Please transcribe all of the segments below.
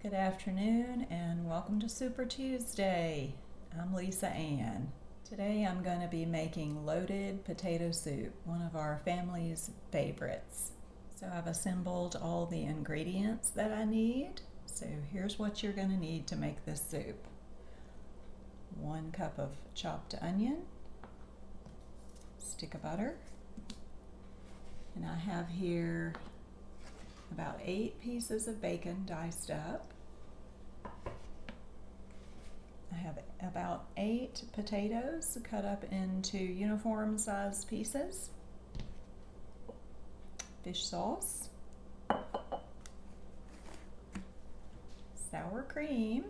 Good afternoon and welcome to Super Tuesday. I'm Lisa Ann. Today I'm going to be making loaded potato soup, one of our family's favorites. So I've assembled all the ingredients that I need. So here's what you're going to need to make this soup. 1 cup of chopped onion, stick of butter, and I have here about 8 pieces of bacon diced up. I have about 8 potatoes cut up into uniform sized pieces, fish sauce, sour cream,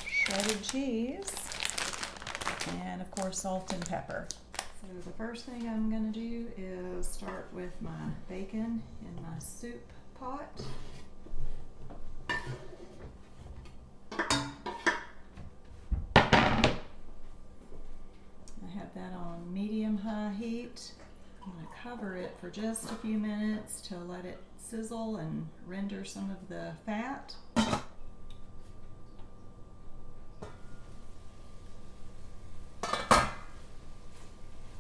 shredded cheese, and of course salt and pepper. So the first thing I'm going to do is start with my bacon in my soup pot. I have that on medium-high heat. I'm going to cover it for just a few minutes to let it sizzle and render some of the fat.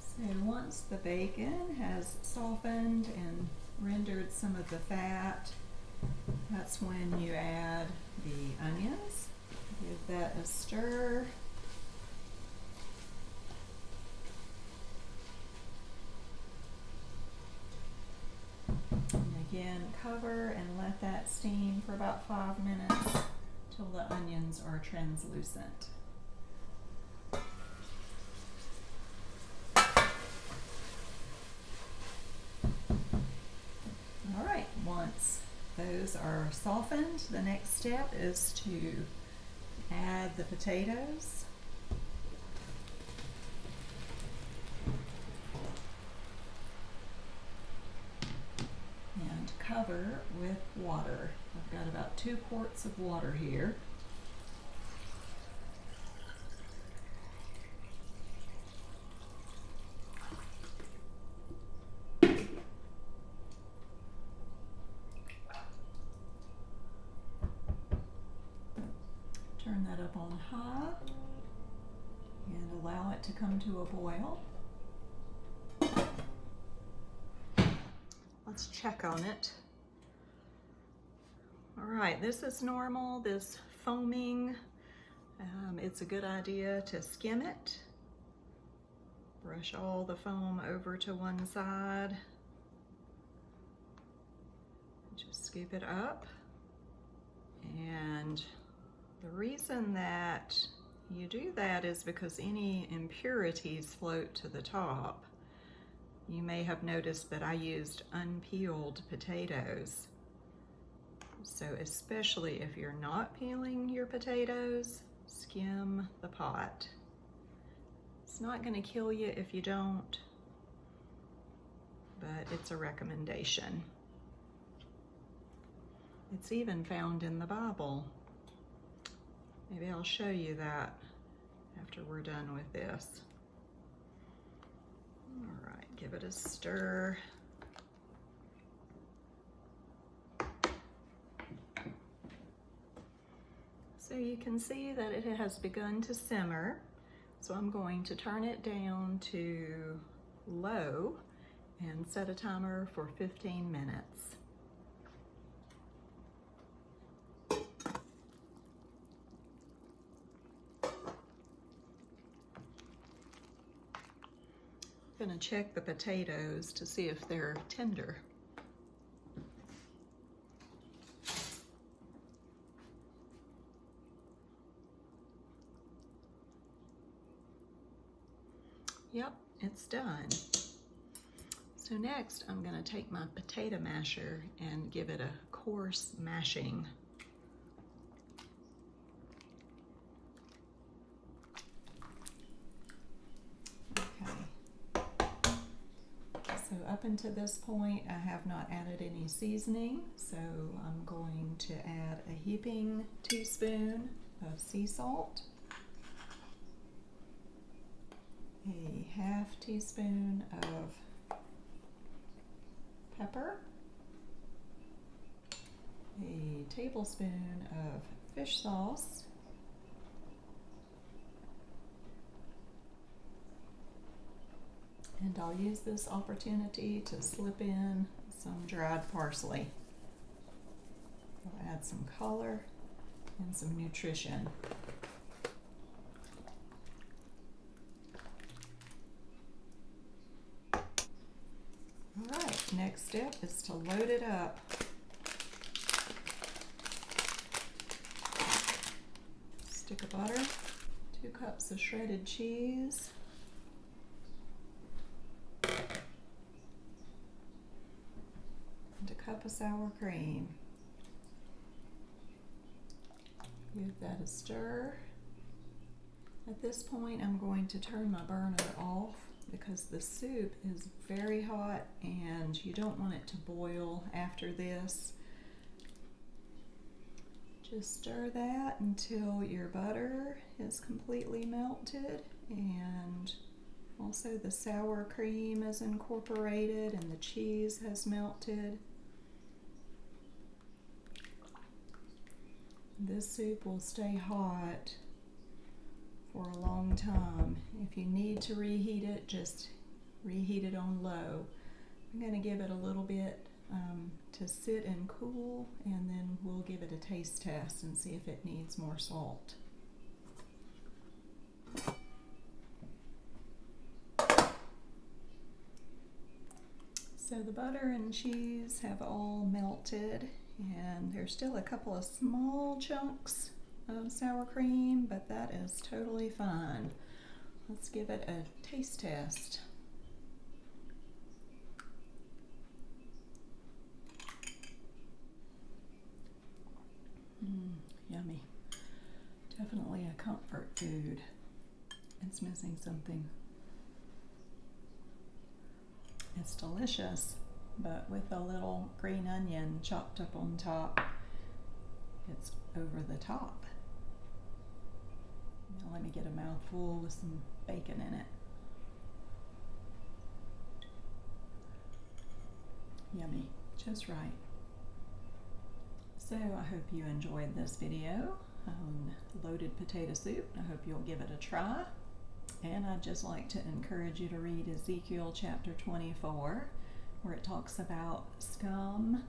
So once the bacon has softened and rendered some of the fat, that's when you add the onions. Give that a stir. And again, cover and let that steam for about 5 minutes till the onions are translucent. Alright, once those are softened, the next step is to add the potatoes. And cover with water. I've got about 2 quarts of water here. Turn that up on high and allow it to come to a boil. Let's check on it. All right, this is normal, this foaming. It's a good idea to skim it. Brush all the foam over to one side. Just scoop it up. And the reason that you do that is because any impurities float to the top. You may have noticed that I used unpeeled potatoes. So especially if you're not peeling your potatoes, skim the pot. It's not going to kill you if you don't, but it's a recommendation. It's even found in the Bible. Maybe I'll show you that after we're done with this. All right, give it a stir. So you can see that it has begun to simmer. So I'm going to turn it down to low and set a timer for 15 minutes. I'm going to check the potatoes to see if they're tender. Yep, it's done. So next I'm going to take my potato masher and give it a coarse mashing. So up until this point, I have not added any seasoning, so I'm going to add a heaping teaspoon of sea salt, a half teaspoon of pepper, tablespoon of fish sauce. And I'll use this opportunity to slip in some dried parsley. I'll add some color and some nutrition. All right, next step is to load it up. Stick of butter, 2 cups of shredded cheese, and a cup of sour cream. Give that a stir. At this point, I'm going to turn my burner off because the soup is very hot and you don't want it to boil after this. Just stir that until your butter is completely melted and also the sour cream is incorporated and the cheese has melted. This soup will stay hot for a long time. If you need to reheat it, just reheat it on low. I'm going to give it a little bit to sit and cool, and then we'll give it a taste test and see if it needs more salt. So the butter and cheese have all melted, and there's still a couple of small chunks of sour cream, but that is totally fine. Let's give it a taste test. Yummy. Definitely a comfort food. It's missing something. It's delicious, but with a little green onion chopped up on top, it's over the top. Now let me get a mouthful with some bacon in it. Yummy, just right. So I hope you enjoyed this video on loaded potato soup. I hope you'll give it a try. And I'd just like to encourage you to read Ezekiel chapter 24, where it talks about scum,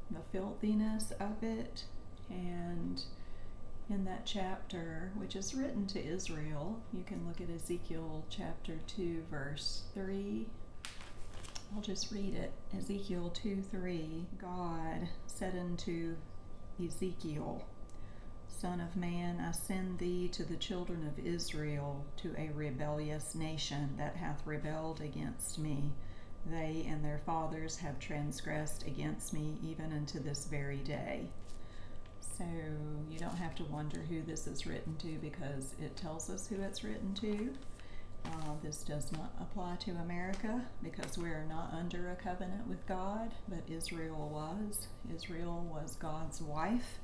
the filthiness of it. And in that chapter, which is written to Israel, you can look at Ezekiel chapter 2, verse 3. I'll just read it. Ezekiel 2:3. God said unto Ezekiel, Son of man, I send thee to the children of Israel, to a rebellious nation that hath rebelled against me. They and their fathers have transgressed against me even unto this very day. So you don't have to wonder who this is written to, because it tells us who it's written to. This does not apply to America because we are not under a covenant with God, but Israel was. Israel was God's wife,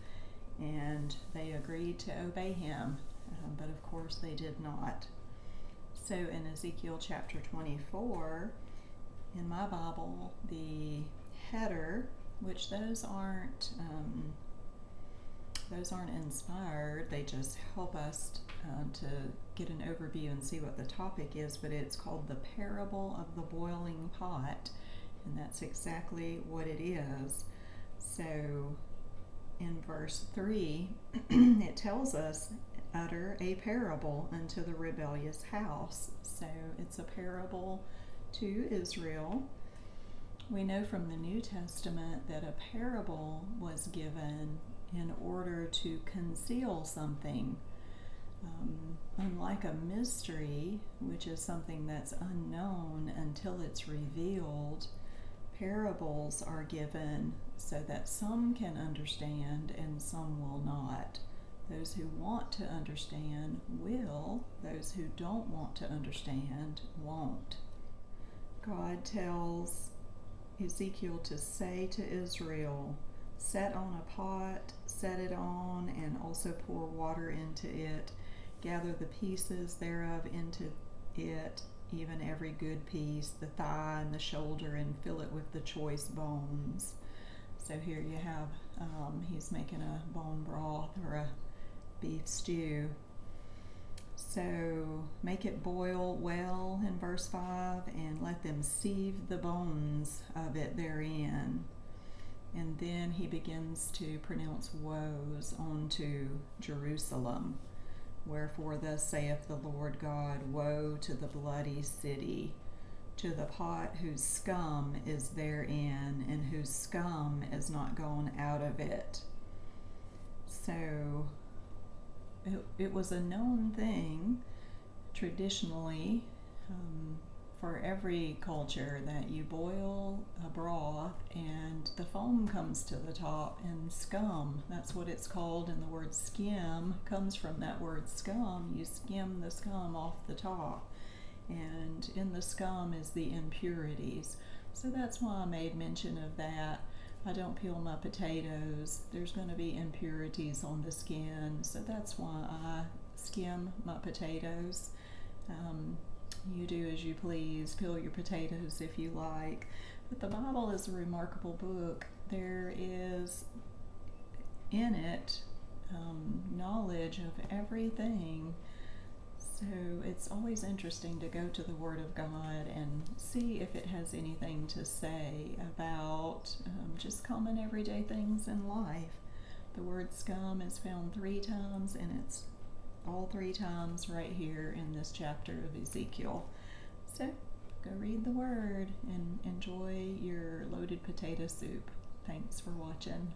and they agreed to obey him, but of course they did not. So in Ezekiel chapter 24, in my Bible, the header, which those aren't inspired, they just help us to get an overview and see what the topic is, but it's called the parable of the boiling pot, and that's exactly what it is. So in verse 3, it tells us, utter a parable unto the rebellious house. So it's a parable to Israel. We know from the New Testament that a parable was given in order to conceal something. Unlike a mystery, which is something that's unknown until it's revealed, parables are given so that some can understand and some will not. Those who want to understand will, those who don't want to understand won't. God tells Ezekiel to say to Israel, set on a pot, set it on, and also pour water into it. Gather the pieces thereof into it, even every good piece, the thigh and the shoulder, and fill it with the choice bones. So So here you have, he's making a bone broth or a beef stew. So make it boil well in verse 5, and let them sieve the bones of it therein. And then he begins to pronounce woes unto Jerusalem. Wherefore thus saith the Lord God, woe to the bloody city, to the pot whose scum is therein, and whose scum is not gone out of it. So it was a known thing traditionally for every culture that you boil a broth and the foam comes to the top, and scum, that's what it's called, and the word skim comes from that word scum. You skim the scum off the top, and in the scum is the impurities. So that's why I made mention of that. I don't peel my potatoes. There's going to be impurities on the skin, so that's why I skim my potatoes. You do as you please. Peel your potatoes if you like. But the Bible is a remarkable book. There is in it knowledge of everything. So it's always interesting to go to the Word of God and see if it has anything to say about just common everyday things in life. The word scum is found 3 times, and it's all 3 times right here in this chapter of Ezekiel. So go read the Word and enjoy your loaded potato soup. Thanks for watching.